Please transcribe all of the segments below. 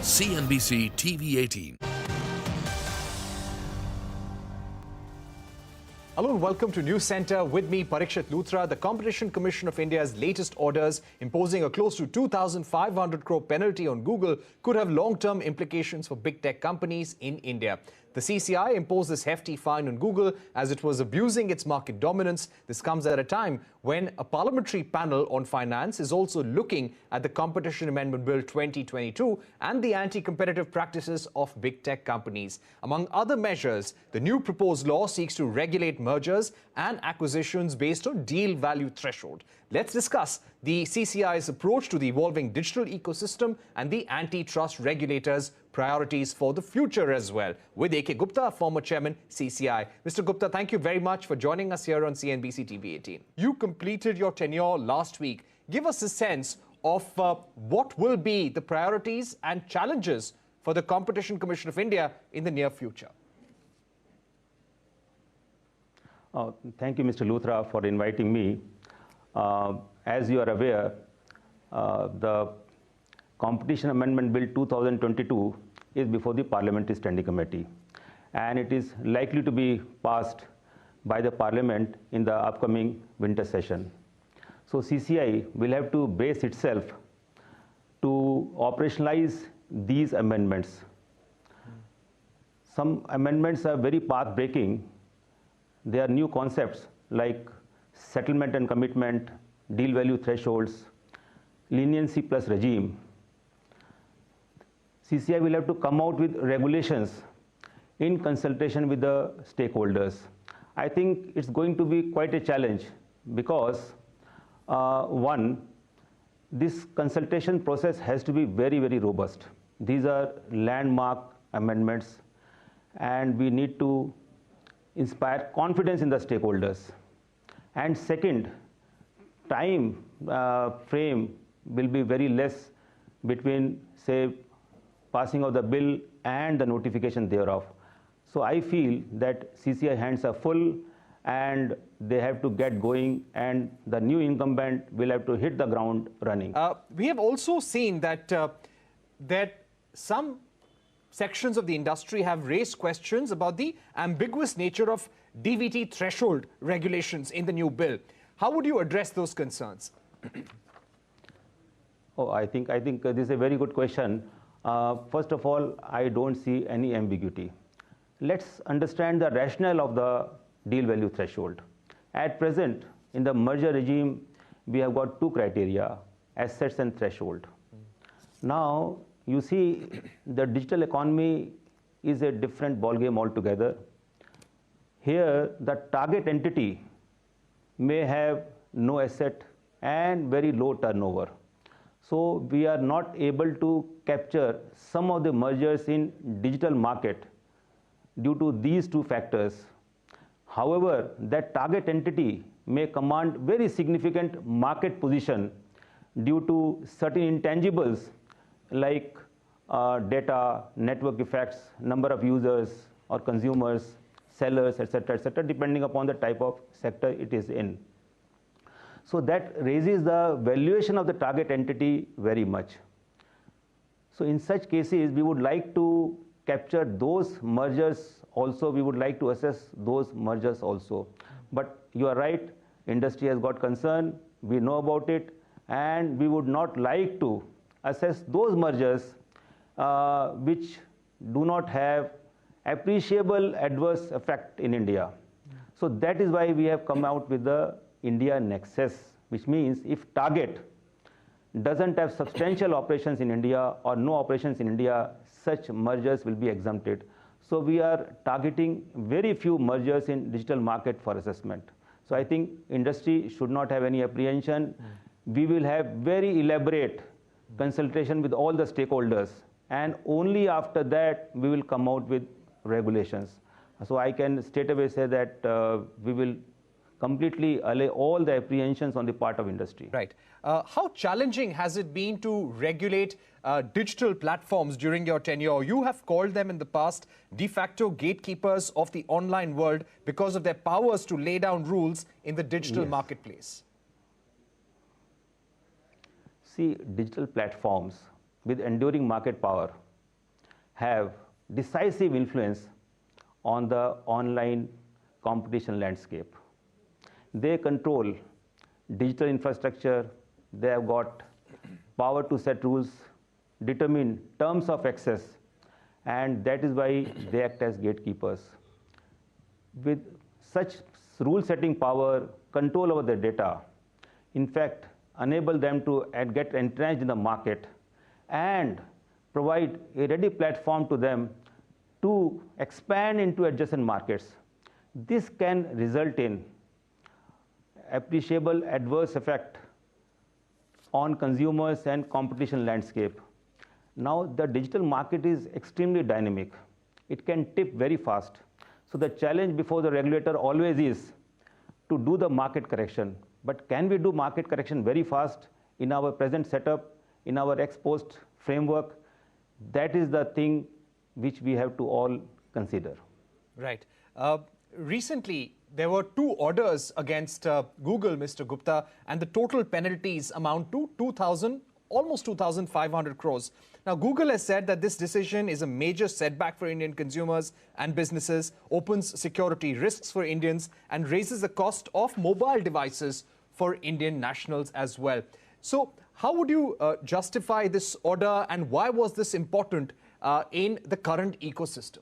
CNBC TV18. Hello and welcome to Newscentre. With me, Parikshit Luthra. The Competition Commission of India's latest orders imposing a close to 2,500 crore penalty on Google could have long-term implications for big tech companies in India. The CCI imposed this hefty fine on Google as it was abusing its market dominance. This comes at a time when a parliamentary panel on finance is also looking at the Competition Amendment Bill 2022 and the anti-competitive practices of big tech companies. Among other measures, the new proposed law seeks to regulate mergers and acquisitions based on deal value threshold. Let's discuss the CCI's approach to the evolving digital ecosystem and the antitrust regulators' priorities for the future as well. With A.K. Gupta, former chairman, CCI. Mr. Gupta, thank you very much for joining us here on CNBC TV18. You completed your tenure last week. Give us a sense of what will be the priorities and challenges for the Competition Commission of India in the near future. Thank you, Mr. Luthra, for inviting me. As you are aware, the Competition Amendment Bill 2022 is before the Parliamentary Standing Committee, and it is likely to be passed by the Parliament in the upcoming winter session. So CCI will have to brace itself to operationalize these amendments. Some amendments are very path-breaking. They are new concepts like settlement and commitment, deal value thresholds, leniency plus regime. CCI will have to come out with regulations in consultation with the stakeholders. I think it's going to be quite a challenge because, one, this consultation process has to be very, very robust. These are landmark amendments, and we need to inspire confidence in the stakeholders. And second, time frame will be very less between, say, passing of the bill and the notification thereof. So I feel that CCI hands are full and they have to get going, and the new incumbent will have to hit the ground running. We have also seen that some sections of the industry have raised questions about the ambiguous nature of DVT threshold regulations in the new bill. How would you address those concerns? I think this is a very good question. First of all, I don't see any ambiguity. Let's understand the rationale of the deal value threshold. At present, in the merger regime, we have got two criteria, assets and threshold. Now, you see, the digital economy is a different ballgame altogether. Here, the target entity may have no asset and very low turnover. So we are not able to capture some of the mergers in digital market due to these two factors. However, that target entity may command very significant market position due to certain intangibles like data, network effects, number of users or consumers, sellers, etc., depending upon the type of sector it is in. So that raises the valuation of the target entity very much. So in such cases, we would like to capture those mergers also. We would like to assess those mergers also. But you are right, industry has got concern, we know about it, and we would not like to assess those mergers which do not have appreciable adverse effect in India. So that is why we have come out with the India Nexus, which means if target doesn't have substantial operations in India or no operations in India, such mergers will be exempted. So we are targeting very few mergers in digital market for assessment. So I think industry should not have any apprehension. We will have very elaborate consultation with all the stakeholders, and only after that we will come out with regulations. So I can straight away say that we will completely allay all the apprehensions on the part of industry. Right. How challenging has it been to regulate digital platforms during your tenure? You have called them in the past de facto gatekeepers of the online world because of their powers to lay down rules in the digital marketplace. See, digital platforms with enduring market power have decisive influence on the online competition landscape. They control digital infrastructure, they have got power to set rules, determine terms of access, and that is why they act as gatekeepers. With such rule-setting power, control over their data, in fact, enable them to get entrenched in the market and provide a ready platform to them to expand into adjacent markets. This can result in appreciable adverse effect on consumers and competition landscape. Now, the digital market is extremely dynamic. It can tip very fast. So the challenge before the regulator always is to do the market correction. But can we do market correction very fast in our present setup, in our ex-post framework? That is the thing which we have to all consider. Right. Recently, there were 2 orders against Google, Mr. Gupta, and the total penalties amount to almost 2,500 crores. Now, Google has said that this decision is a major setback for Indian consumers and businesses, opens security risks for Indians, and raises the cost of mobile devices for Indian nationals as well. So, how would you justify this order, and why was this important in the current ecosystem?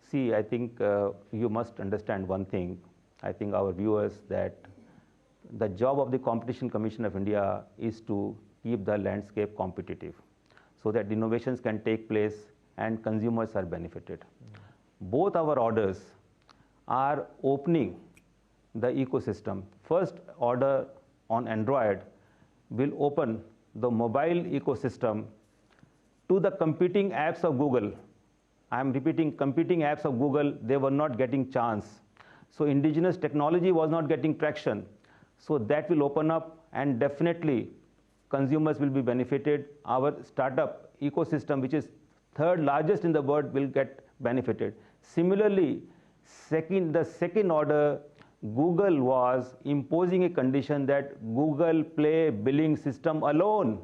See, I think you must understand one thing. I think our viewers, that the job of the Competition Commission of India is to keep the landscape competitive so that innovations can take place and consumers are benefited. Both our orders are opening the ecosystem. First order on Android will open the mobile ecosystem to the competing apps of Google. I am repeating, competing apps of Google, they were not getting chance. So indigenous technology was not getting traction. So that will open up, and definitely consumers will be benefited. Our startup ecosystem, which is 3rd largest in the world, will get benefited. Similarly, the second order, Google was imposing a condition that Google Play billing system alone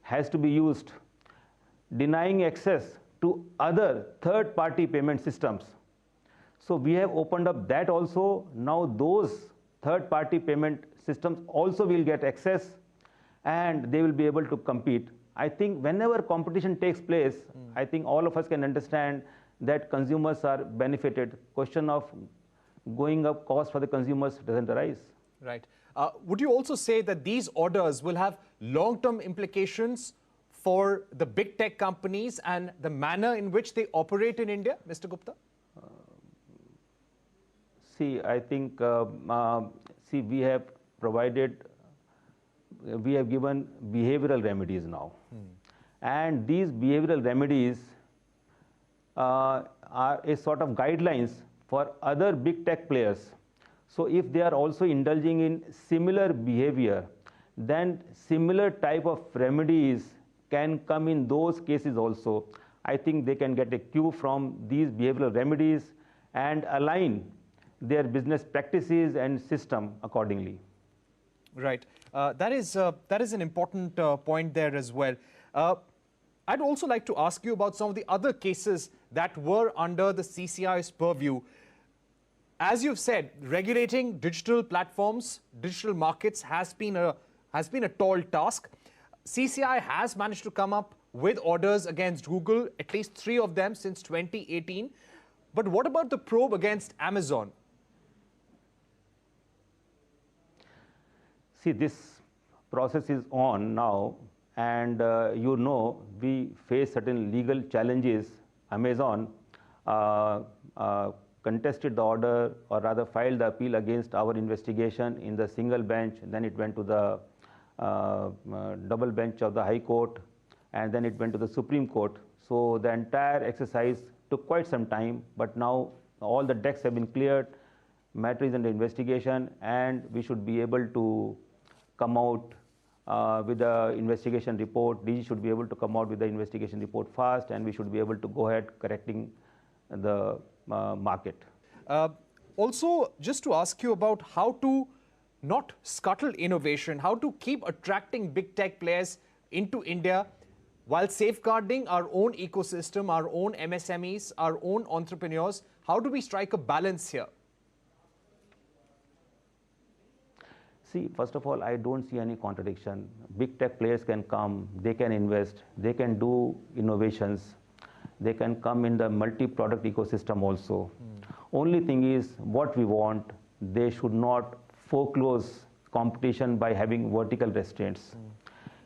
has to be used, denying access to other third-party payment systems. So we have opened up that also. Now those third-party payment systems also will get access, and they will be able to compete. I think whenever competition takes place, I think all of us can understand that consumers are benefited. Question of going up cost for the consumers doesn't arise. Right. Would you also say that these orders will have long-term implications for the big tech companies and the manner in which they operate in India, Mr. Gupta? See, I think, we have given behavioral remedies now. And these behavioral remedies are a sort of guidelines for other big tech players. So if they are also indulging in similar behavior, then similar type of remedies can come in those cases also. I think they can get a cue from these behavioral remedies and align their business practices and system accordingly. Right. That is an important point there as well. I'd also like to ask you about some of the other cases that were under the CCI's purview. As you've said, regulating digital platforms, digital markets has been a tall task. CCI has managed to come up with orders against Google, at least 3 of them since 2018. But what about the probe against Amazon? See, this process is on now, and we face certain legal challenges. Amazon contested the order, or rather filed the appeal against our investigation in the single bench. Then it went to the double bench of the High Court, and then it went to the Supreme Court. So the entire exercise took quite some time, but now all the decks have been cleared, matter is under investigation, and we should be able to come out with the investigation report. DG should be able to come out with the investigation report fast, and we should be able to go ahead correcting the market. Also, just to ask you about how to not scuttle innovation, how to keep attracting big tech players into India. while safeguarding our own ecosystem, our own MSMEs, our own entrepreneurs? How do we strike a balance here? See, first of all, I don't see any contradiction. Big tech players can come, they can invest, they can do innovations, they can come in the multi-product ecosystem also. Only thing is, what we want, they should not foreclose competition by having vertical restraints.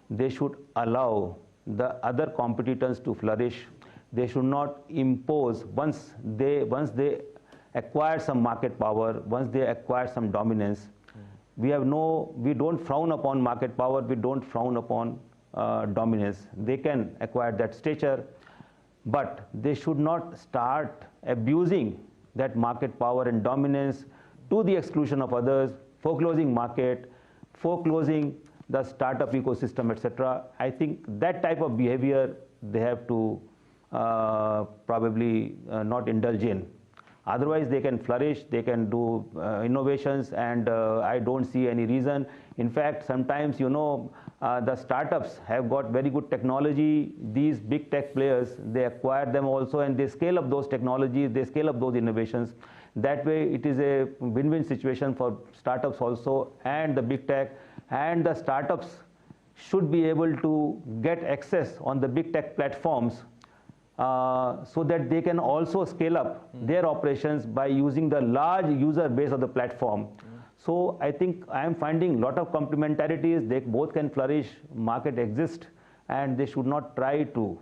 They should allow the other competitors to flourish. They should not impose, once they acquire some market power, once they acquire some dominance, we don't frown upon market power, we don't frown upon dominance. They can acquire that stature, but they should not start abusing that market power and dominance to the exclusion of others, foreclosing market, foreclosing the startup ecosystem, etc. I think that type of behavior they have to probably not indulge in. Otherwise, they can flourish, they can do innovations, and I don't see any reason. In fact, sometimes, the startups have got very good technology. These big tech players, they acquire them also, and they scale up those technologies, they scale up those innovations. That way, it is a win-win situation for startups also, and the big tech, and the startups should be able to get access on the big tech platforms so that they can also scale up their operations by using the large user base of the platform. So I think I am finding a lot of complementarities. They both can flourish, market exists, and they should not try to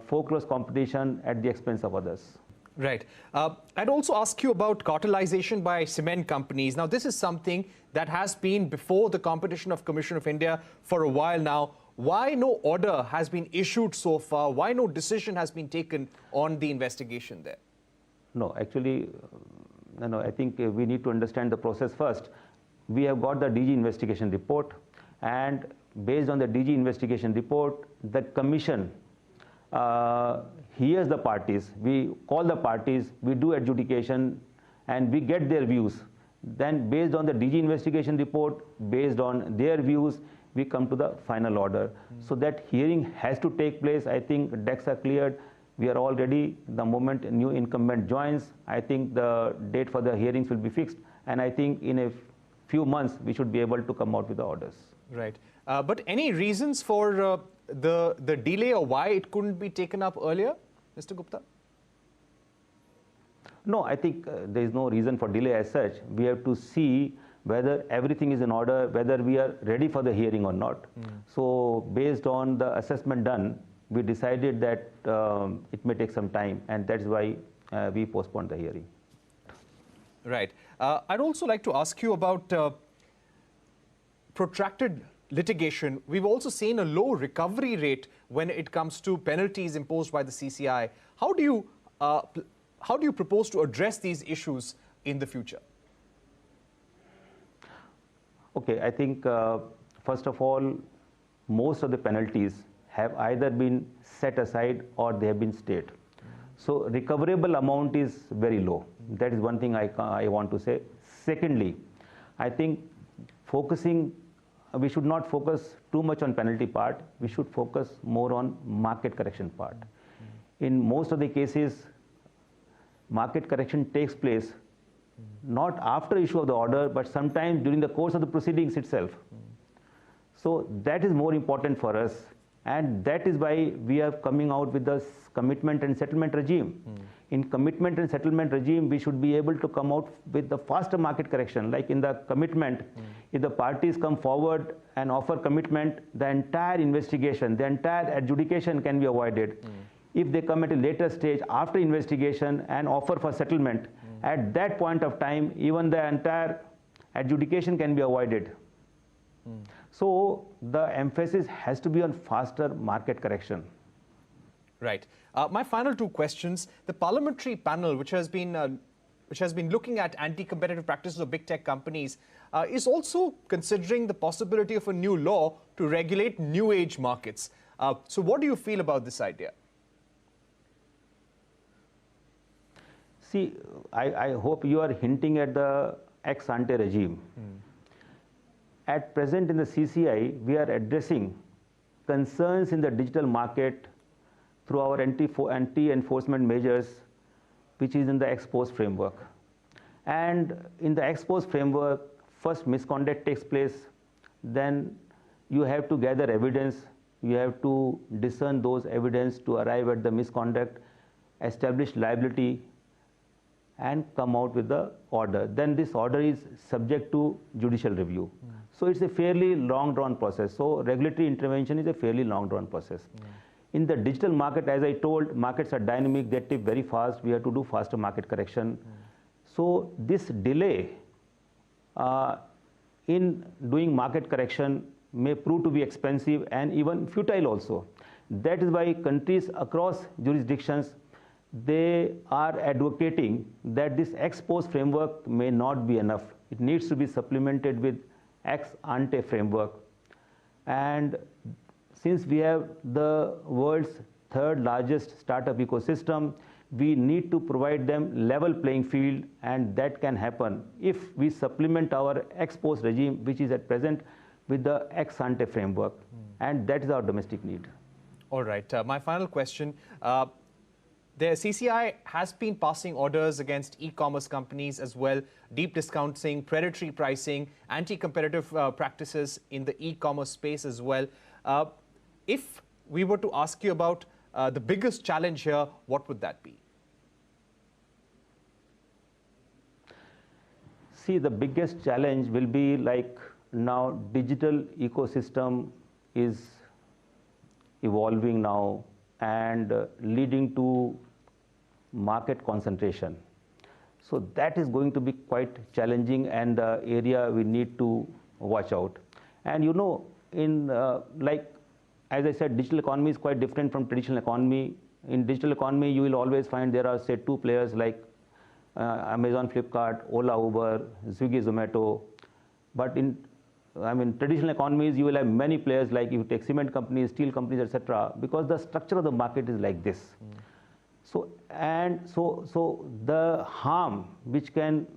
foreclose competition at the expense of others. Right. I'd also ask you about cartelization by cement companies. Now, this is something that has been before the Competition Commission of India for a while now. Why no order has been issued so far? Why no decision has been taken on the investigation there? No, actually, I think we need to understand the process first. We have got the DG investigation report, and based on the DG investigation report, the commission hears the parties. We call the parties, we do adjudication, and we get their views. Then based on the DG investigation report, based on their views, we come to the final order. So that hearing has to take place. I think decks are cleared. We are all ready. The moment a new incumbent joins, I think the date for the hearings will be fixed. And I think in a few months, we should be able to come out with the orders. Right. But any reasons for the delay, or why it couldn't be taken up earlier, Mr. Gupta? No, I think there is no reason for delay as such. We have to see whether everything is in order, whether we are ready for the hearing or not. So based on the assessment done, we decided that it may take some time, and that's why we postponed the hearing. Right. I'd also like to ask you about protracted litigation. We've also seen a low recovery rate when it comes to penalties imposed by the CCI. How do you propose to address these issues in the future? Okay, I think first of all, most of the penalties have either been set aside or they have been stayed. So recoverable amount is very low. That is one thing I want to say. Secondly, I think we should not focus too much on penalty part. We should focus more on market correction part. In most of the cases, market correction takes place not after issue of the order, but sometimes during the course of the proceedings itself. So that is more important for us, and that is why we are coming out with the commitment and settlement regime. In commitment and settlement regime, we should be able to come out with the faster market correction. Like in the commitment, if the parties come forward and offer commitment, the entire investigation, the entire adjudication can be avoided. If they come at a later stage after investigation and offer for settlement, at that point of time, even the entire adjudication can be avoided. So the emphasis has to be on faster market correction. Right. My final two questions. The parliamentary panel, which has been looking at anti-competitive practices of big tech companies, is also considering the possibility of a new law to regulate new age markets. So what do you feel about this idea? See, I hope you are hinting at the ex-ante regime. At present in the CCI, we are addressing concerns in the digital market through our anti-enforcement measures, which is in the ex post framework. And in the ex post framework, first misconduct takes place, then you have to gather evidence, you have to discern those evidence to arrive at the misconduct, establish liability, and come out with the order. Then this order is subject to judicial review. So it's a fairly long drawn process. So regulatory intervention is a fairly long drawn process. In the digital market, as I told, markets are dynamic, they tip very fast, we have to do faster market correction. So this delay in doing market correction may prove to be expensive and even futile also. That is why countries across jurisdictions, they are advocating that this ex post framework may not be enough. It needs to be supplemented with ex ante framework. And since we have the world's third largest startup ecosystem, we need to provide them level playing field, and that can happen if we supplement our ex post regime, which is at present, with the ex ante framework. And that is our domestic need. All right. My final question. The CCI has been passing orders against e-commerce companies as well, deep discounting, predatory pricing, anti-competitive practices in the e-commerce space as well. If we were to ask you about the biggest challenge here, what would that be? See, the biggest challenge will be like now digital ecosystem is evolving now and leading to market concentration. So that is going to be quite challenging and the area we need to watch out. And you know, in like, as I said, digital economy is quite different from traditional economy. In digital economy, you will always find there are, say, two players like Amazon, Flipkart, Ola, Uber, Swiggy, Zomato. But in traditional economies, you will have many players like you take cement companies, steel companies, etc. Because the structure of the market is like this. So the harm which can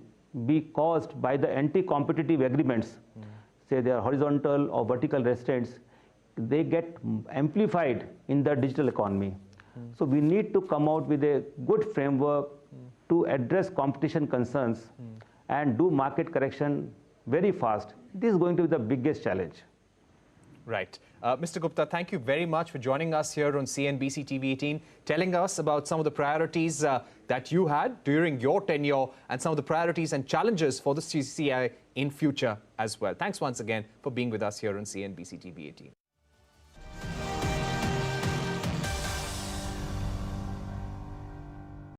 be caused by the anti-competitive agreements, say they are horizontal or vertical restraints, they get amplified in the digital economy. So we need to come out with a good framework to address competition concerns and do market correction very fast. This is going to be the biggest challenge. Right. Mr. Gupta, thank you very much for joining us here on CNBC TV18, telling us about some of the priorities that you had during your tenure and some of the priorities and challenges for the CCI in future as well. Thanks once again for being with us here on CNBC TV18.